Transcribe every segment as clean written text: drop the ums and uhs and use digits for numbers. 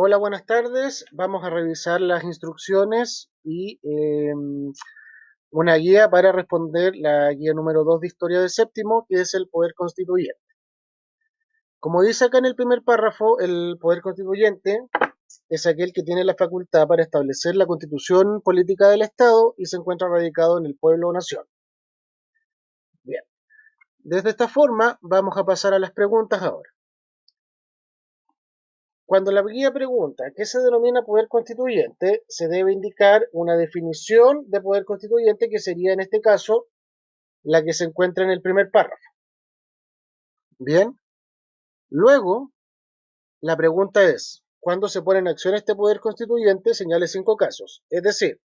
Hola, buenas tardes. Vamos a revisar las instrucciones y una guía para responder la guía número 2 de Historia de Séptimo, que es el poder constituyente. Como dice acá en el primer párrafo, el poder constituyente es aquel que tiene la facultad para establecer la constitución política del Estado y se encuentra radicado en el pueblo o nación. Bien, desde esta forma vamos a pasar a las preguntas ahora. Cuando la guía pregunta qué se denomina poder constituyente, se debe indicar una definición de poder constituyente que sería en este caso la que se encuentra en el primer párrafo. Bien, luego la pregunta es, ¿cuándo se pone en acción este poder constituyente? Señale 5 casos. Es decir,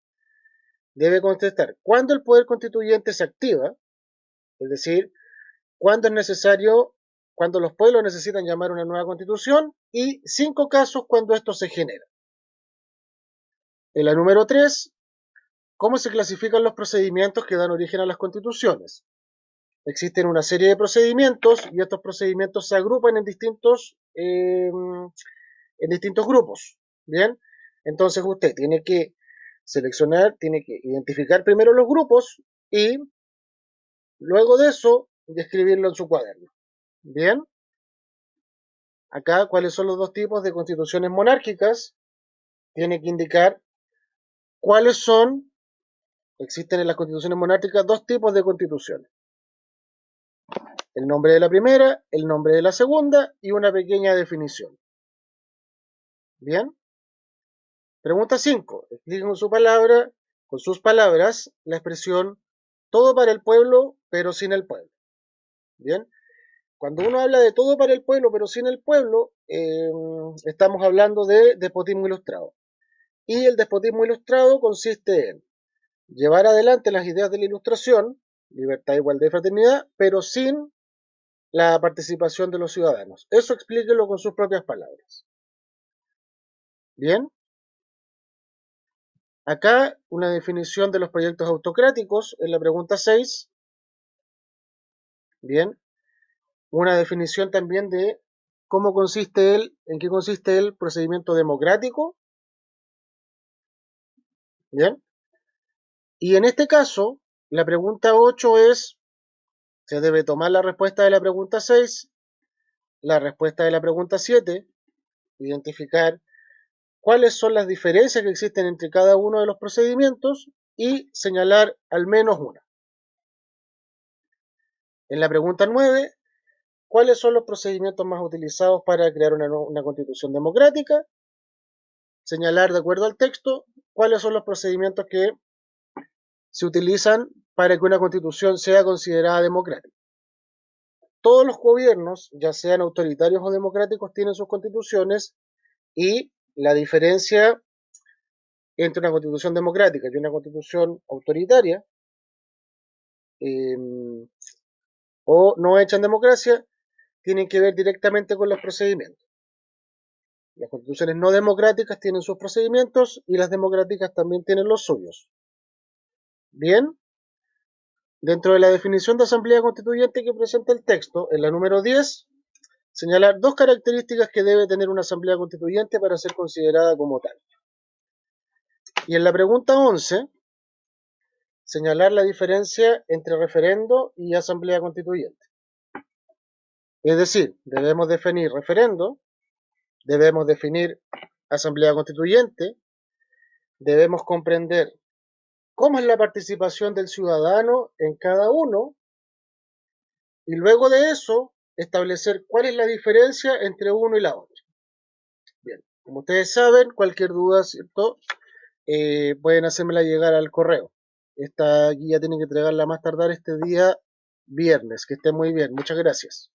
debe contestar cuándo el poder constituyente se activa, es decir, cuándo es necesario, cuando los pueblos necesitan llamar una nueva constitución y 5 casos cuando esto se genera. En la número 3, ¿cómo se clasifican los procedimientos que dan origen a las constituciones? Existen una serie de procedimientos y estos procedimientos se agrupan en distintos grupos. Bien, entonces usted tiene que seleccionar, tiene que identificar primero los grupos y luego de eso describirlo en su cuaderno. Bien, acá cuáles son los dos tipos de constituciones monárquicas, tiene que indicar cuáles son, existen en las constituciones monárquicas dos tipos de constituciones. El nombre de la primera, el nombre de la segunda y una pequeña definición. Bien. Pregunta 5. Explique con sus palabras, la expresión todo para el pueblo, pero sin el pueblo. Bien. Cuando uno habla de todo para el pueblo, pero sin el pueblo, estamos hablando de despotismo ilustrado. Y el despotismo ilustrado consiste en llevar adelante las ideas de la ilustración, libertad, igualdad y fraternidad, pero sin la participación de los ciudadanos. Eso explíquelo con sus propias palabras. Bien. Acá una definición de los proyectos autocráticos en la pregunta 6. Bien. Una definición también de en qué consiste el procedimiento democrático. Bien. Y en este caso, la pregunta 8 se debe tomar la respuesta de la pregunta 6, la respuesta de la pregunta 7, identificar cuáles son las diferencias que existen entre cada uno de los procedimientos y señalar al menos una. En la pregunta 9, ¿cuáles son los procedimientos más utilizados para crear una constitución democrática? Señalar, de acuerdo al texto, cuáles son los procedimientos que se utilizan para que una constitución sea considerada democrática. Todos los gobiernos, ya sean autoritarios o democráticos, tienen sus constituciones y la diferencia entre una constitución democrática y una constitución autoritaria eh, o no hecha en democracia tienen que ver directamente con los procedimientos. Las constituciones no democráticas tienen sus procedimientos y las democráticas también tienen los suyos. Bien, dentro de la definición de asamblea constituyente que presenta el texto, en la número 10, señalar dos características que debe tener una asamblea constituyente para ser considerada como tal. Y en la pregunta 11, señalar la diferencia entre referendo y asamblea constituyente. Es decir, debemos definir referendo, debemos definir asamblea constituyente, debemos comprender cómo es la participación del ciudadano en cada uno y luego de eso establecer cuál es la diferencia entre uno y la otra. Bien, como ustedes saben, cualquier duda, ¿cierto? Pueden hacérmela llegar al correo. Esta guía tienen que entregarla más tardar este día viernes. Que esté muy bien. Muchas gracias.